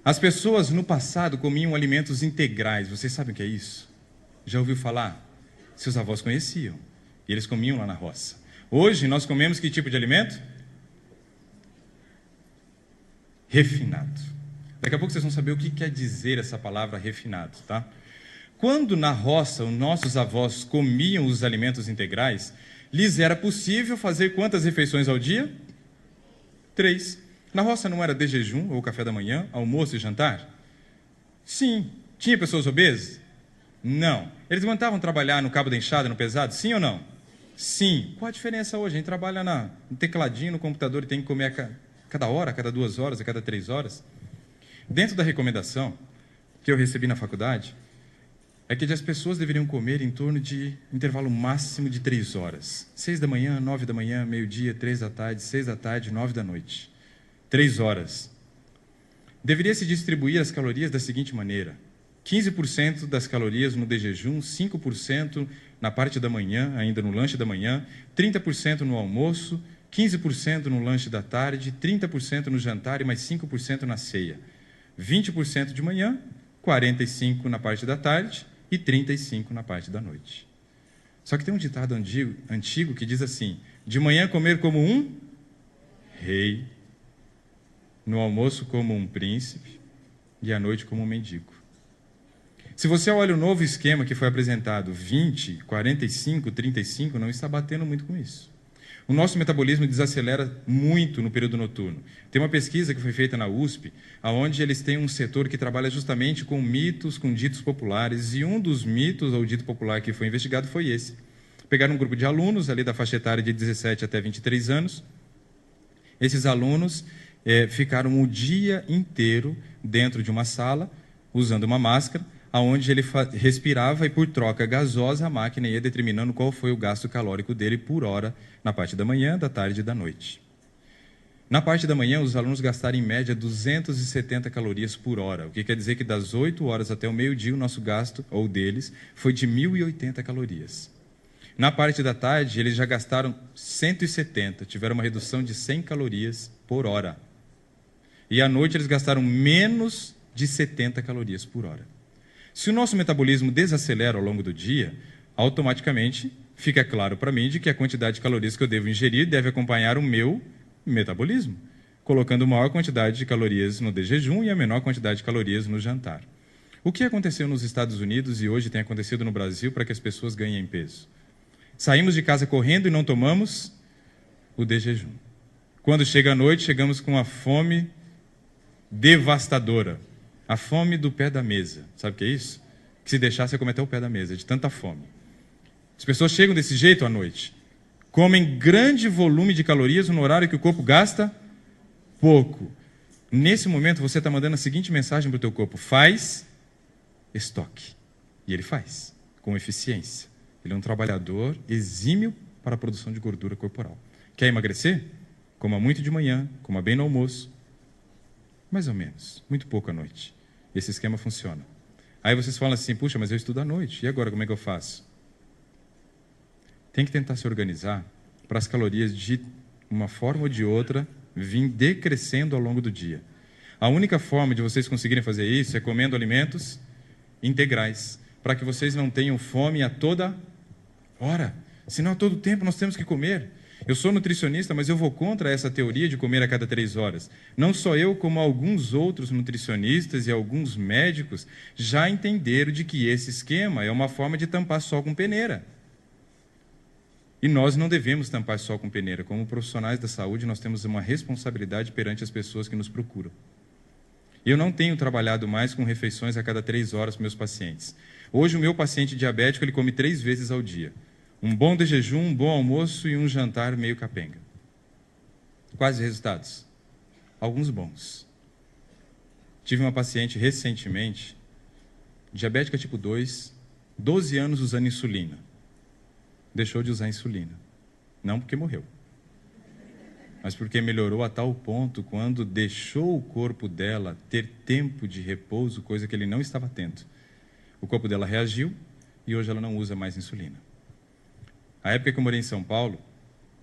As pessoas no passado comiam alimentos integrais. Vocês sabem o que é isso? Já ouviu falar? Seus avós conheciam. E eles comiam lá na roça. Hoje nós comemos que tipo de alimento? Refinado. Daqui a pouco vocês vão saber o que quer dizer essa palavra refinado, tá? Quando na roça os nossos avós comiam os alimentos integrais, lhes era possível fazer quantas refeições ao dia? 3. Na roça não era de jejum, ou café da manhã, almoço e jantar? Sim. Tinha pessoas obesas? Não. Eles aguentavam trabalhar no cabo da enxada, no pesado? Sim ou não? Sim. Qual a diferença hoje? A gente trabalha no tecladinho, no computador e tem que comer a cada hora, a cada 2 horas, a cada 3 horas. Dentro da recomendação que eu recebi na faculdade, é que as pessoas deveriam comer em torno de intervalo máximo de 3 horas. 6 da manhã, 9 da manhã, meio-dia, 3 da tarde, 6 da tarde, 9 da noite. 3 horas. Deveria se distribuir as calorias da seguinte maneira: 15% das calorias no de jejum, 5% na parte da manhã, ainda no lanche da manhã, 30% no almoço, 15% no lanche da tarde, 30% no jantar e mais 5% na ceia. 20% de manhã, 45% na parte da tarde e 35% na parte da noite. Só que tem um ditado antigo que diz assim: de manhã comer como um rei, no almoço como um príncipe e à noite como um mendigo. Se você olha o novo esquema que foi apresentado, 20, 45, 35, não está batendo muito com isso. O nosso metabolismo desacelera muito no período noturno. Tem uma pesquisa que foi feita na USP, onde eles têm um setor que trabalha justamente com mitos, com ditos populares, e um dos mitos ou dito popular que foi investigado foi esse. Pegaram um grupo de alunos ali da faixa etária de 17 até 23 anos. Esses alunos ficaram o dia inteiro dentro de uma sala, usando uma máscara, onde ele respirava e, por troca gasosa, a máquina ia determinando qual foi o gasto calórico dele por hora na parte da manhã, da tarde e da noite. Na parte da manhã, os alunos gastaram, em média, 270 calorias por hora, o que quer dizer que das 8 horas até o meio-dia, o nosso gasto, ou deles, foi de 1.080 calorias. Na parte da tarde, eles já gastaram 170, tiveram uma redução de 100 calorias por hora. E à noite, eles gastaram menos de 70 calorias por hora. Se o nosso metabolismo desacelera ao longo do dia, automaticamente fica claro para mim de que a quantidade de calorias que eu devo ingerir deve acompanhar o meu metabolismo, colocando maior quantidade de calorias no de jejum e a menor quantidade de calorias no jantar. O que aconteceu nos Estados Unidos e hoje tem acontecido no Brasil para que as pessoas ganhem peso? Saímos de casa correndo e não tomamos o de jejum. Quando chega a noite, chegamos com a fome devastadora. A fome do pé da mesa. Sabe o que é isso? Que se deixar, você come até o pé da mesa, de tanta fome. As pessoas chegam desse jeito à noite. Comem grande volume de calorias no horário que o corpo gasta pouco. Nesse momento, você está mandando a seguinte mensagem para o teu corpo: faz estoque. E ele faz, com eficiência. Ele é um trabalhador exímio para a produção de gordura corporal. Quer emagrecer? Coma muito de manhã, coma bem no almoço. Mais ou menos, muito pouco à noite. Esse esquema funciona. Aí vocês falam assim: puxa, mas eu estudo à noite, e agora como é que eu faço? Tem que tentar se organizar para as calorias, de uma forma ou de outra, vir decrescendo ao longo do dia. A única forma de vocês conseguirem fazer isso é comendo alimentos integrais, para que vocês não tenham fome a toda hora. Senão, a todo tempo nós temos que comer. Eu sou nutricionista, mas eu vou contra essa teoria de comer a cada 3 horas. Não só eu, como alguns outros nutricionistas e alguns médicos já entenderam de que esse esquema é uma forma de tampar sol com peneira. E nós não devemos tampar sol com peneira. Como profissionais da saúde, nós temos uma responsabilidade perante as pessoas que nos procuram. Eu não tenho trabalhado mais com refeições a cada 3 horas para meus pacientes. Hoje, o meu paciente diabético, ele come 3 vezes ao dia. Um bom de jejum, um bom almoço e um jantar meio capenga. Quais os resultados? Alguns bons. Tive uma paciente recentemente, diabética tipo 2, 12 anos usando insulina. Deixou de usar insulina. Não porque morreu, mas porque melhorou a tal ponto quando deixou o corpo dela ter tempo de repouso, coisa que ele não estava tendo. O corpo dela reagiu e hoje ela não usa mais insulina. A época que eu morei em São Paulo,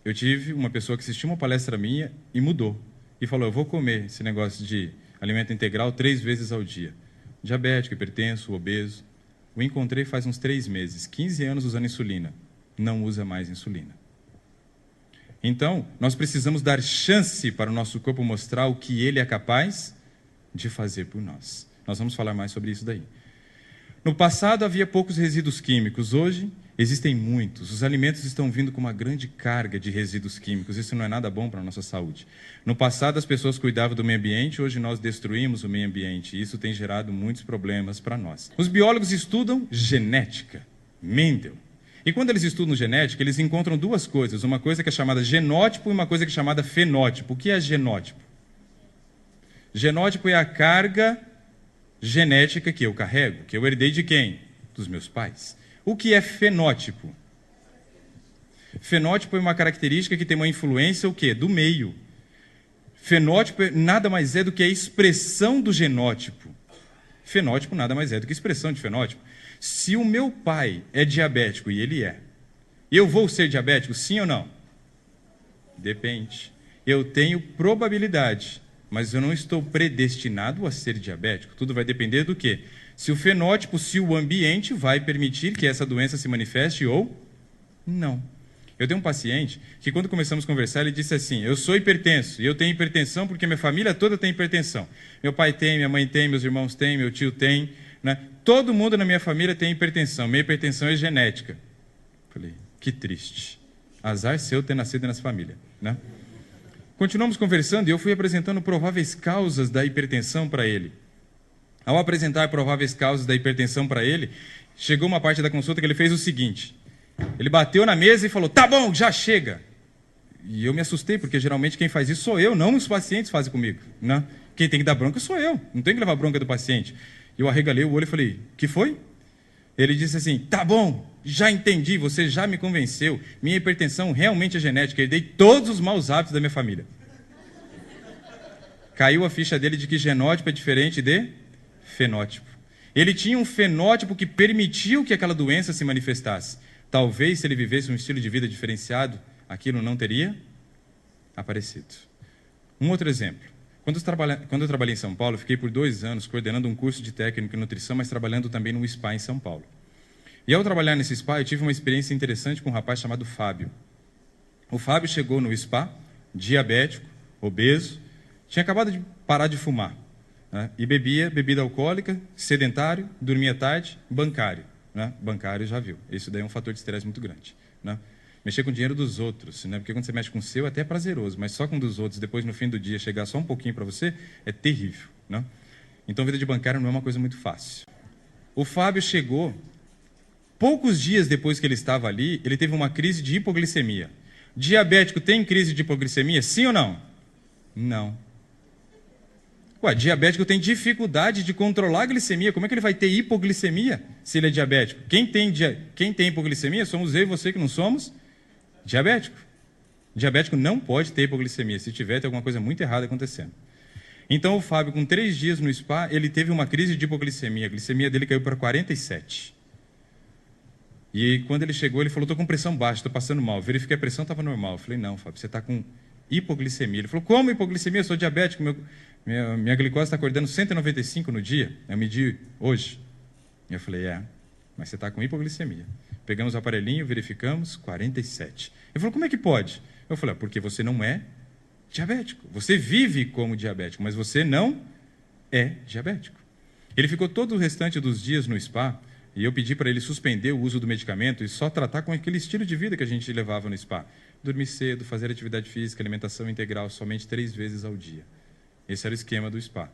eu tive uma pessoa que assistiu uma palestra minha e mudou. E falou: eu vou comer esse negócio de alimento integral 3 vezes ao dia. Diabético, hipertenso, obeso. O encontrei faz uns 3 meses, 15 anos usando insulina. Não usa mais insulina. Então, nós precisamos dar chance para o nosso corpo mostrar o que ele é capaz de fazer por nós. Nós vamos falar mais sobre isso daí. No passado havia poucos resíduos químicos, hoje existem muitos. Os alimentos estão vindo com uma grande carga de resíduos químicos, isso não é nada bom para a nossa saúde. No passado as pessoas cuidavam do meio ambiente, hoje nós destruímos o meio ambiente e isso tem gerado muitos problemas para nós. Os biólogos estudam genética, Mendel. E quando eles estudam genética, eles encontram duas coisas, uma coisa que é chamada genótipo e uma coisa que é chamada fenótipo. O que é genótipo? Genótipo é a carga genética que eu carrego, que eu herdei de quem? Dos meus pais. O que é fenótipo? Fenótipo é uma característica que tem uma influência o quê? Do meio. Fenótipo nada mais é do que a expressão do genótipo. Fenótipo nada mais é do que expressão de fenótipo. Se o meu pai é diabético, e ele é, eu vou ser diabético, sim ou não? Depende. Eu tenho probabilidade, mas eu não estou predestinado a ser diabético. Tudo vai depender do quê? Se o fenótipo, se o ambiente vai permitir que essa doença se manifeste ou não. Eu tenho um paciente que, quando começamos a conversar, ele disse assim, eu sou hipertenso, e eu tenho hipertensão porque minha família toda tem hipertensão. Meu pai tem, minha mãe tem, meus irmãos têm, meu tio tem, né? Todo mundo na minha família tem hipertensão. Minha hipertensão é genética. Falei, que triste. Azar seu ter nascido nessa família, né? Continuamos conversando e eu fui apresentando prováveis causas da hipertensão para ele. Ao apresentar prováveis causas da hipertensão para ele, chegou uma parte da consulta que ele fez o seguinte. Ele bateu na mesa e falou, tá bom, já chega. E eu me assustei, porque geralmente quem faz isso sou eu, não os pacientes fazem comigo, né? Quem tem que dar bronca sou eu, não tem que levar bronca do paciente. Eu arregalei o olho e falei, que foi? Ele disse assim, tá bom, já entendi, você já me convenceu, minha hipertensão realmente é genética, herdei todos os maus hábitos da minha família. Caiu a ficha dele de que genótipo é diferente de fenótipo. Ele tinha um fenótipo que permitiu que aquela doença se manifestasse. Talvez, se ele vivesse um estilo de vida diferenciado, aquilo não teria aparecido. Um outro exemplo. Quando eu trabalhei em São Paulo, fiquei por 2 anos coordenando um curso de técnico em nutrição, mas trabalhando também no spa em São Paulo. E ao trabalhar nesse spa, eu tive uma experiência interessante com um rapaz chamado Fábio. O Fábio chegou no spa, diabético, obeso, tinha acabado de parar de fumar, né? E bebia bebida alcoólica, sedentário, dormia tarde, bancário, né? Bancário já viu, isso daí é um fator de estresse muito grande, né? Mexer com o dinheiro dos outros, né? Porque quando você mexe com o seu é até prazeroso, mas só com o dos outros, depois no fim do dia chegar só um pouquinho para você, é terrível, né? Então a vida de bancário não é uma coisa muito fácil. O Fábio chegou, poucos dias depois que ele estava ali, ele teve uma crise de hipoglicemia. Diabético tem crise de hipoglicemia, sim ou não? Não. Ué, diabético tem dificuldade de controlar a glicemia, como é que ele vai ter hipoglicemia se ele é diabético? Quem tem hipoglicemia somos eu e você que não somos diabético. Diabético não pode ter hipoglicemia, se tiver tem alguma coisa muito errada acontecendo. Então o Fábio, com 3 dias no spa, ele teve uma crise de hipoglicemia, a glicemia dele caiu para 47. E quando ele chegou, ele falou, estou com pressão baixa, estou passando mal. Verifiquei a pressão, estava normal. Eu falei, não, Fábio, você está com hipoglicemia. Ele falou, como hipoglicemia? Eu sou diabético, minha glicose está acordando 195 no dia. Eu medi hoje. Eu falei, mas você está com hipoglicemia. Pegamos o aparelhinho, verificamos, 47. Ele falou, como é que pode? Eu falei, porque você não é diabético. Você vive como diabético, mas você não é diabético. Ele ficou todo o restante dos dias no spa, e eu pedi para ele suspender o uso do medicamento e só tratar com aquele estilo de vida que a gente levava no spa. Dormir cedo, fazer atividade física, alimentação integral, somente 3 vezes ao dia. Esse era o esquema do spa.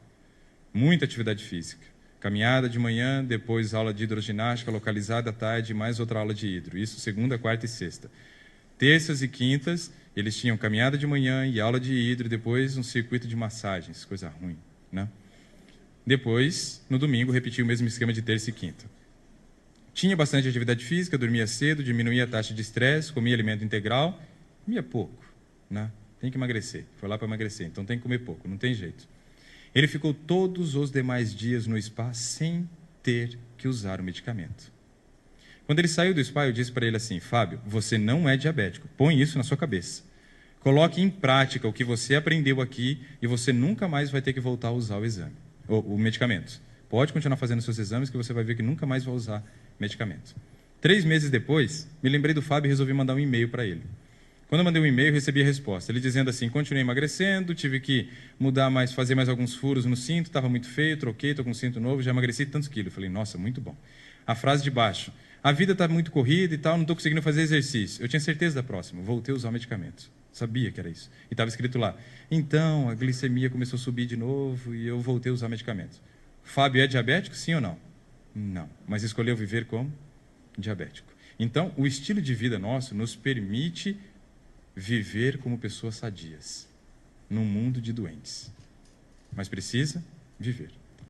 Muita atividade física. Caminhada de manhã, depois aula de hidroginástica localizada à tarde, mais outra aula de hidro. Isso segunda, quarta e sexta. Terças e quintas, eles tinham caminhada de manhã e aula de hidro, e depois um circuito de massagens, coisa ruim, né? Depois, no domingo, repetia o mesmo esquema de terça e quinta. Tinha bastante atividade física, dormia cedo, diminuía a taxa de estresse, comia alimento integral, comia pouco, né? Tem que emagrecer, foi lá para emagrecer, então tem que comer pouco, não tem jeito. Ele ficou todos os demais dias no spa sem ter que usar o medicamento. Quando ele saiu do spa, eu disse para ele assim, Fábio, você não é diabético, põe isso na sua cabeça. Coloque em prática o que você aprendeu aqui e você nunca mais vai ter que voltar a usar o exame, o medicamento. Pode continuar fazendo seus exames que você vai ver que nunca mais vai usar medicamento. 3 meses depois, me lembrei do Fábio e resolvi mandar um e-mail para ele. Quando eu mandei um e-mail, recebi a resposta. Ele dizendo assim, continuei emagrecendo, tive que mudar mais, fazer mais alguns furos no cinto, estava muito feio, troquei, estou com um cinto novo, já emagreci tantos quilos. Eu falei, nossa, muito bom. A frase de baixo, a vida está muito corrida e tal, não estou conseguindo fazer exercício. Eu tinha certeza da próxima, voltei a usar o medicamento. Sabia que era isso. E estava escrito lá, então, a glicemia começou a subir de novo e eu voltei a usar medicamento. Fábio é diabético, sim ou não? Não, mas escolheu viver como diabético. Então, o estilo de vida nosso nos permite viver como pessoas sadias, num mundo de doentes. Mas precisa viver.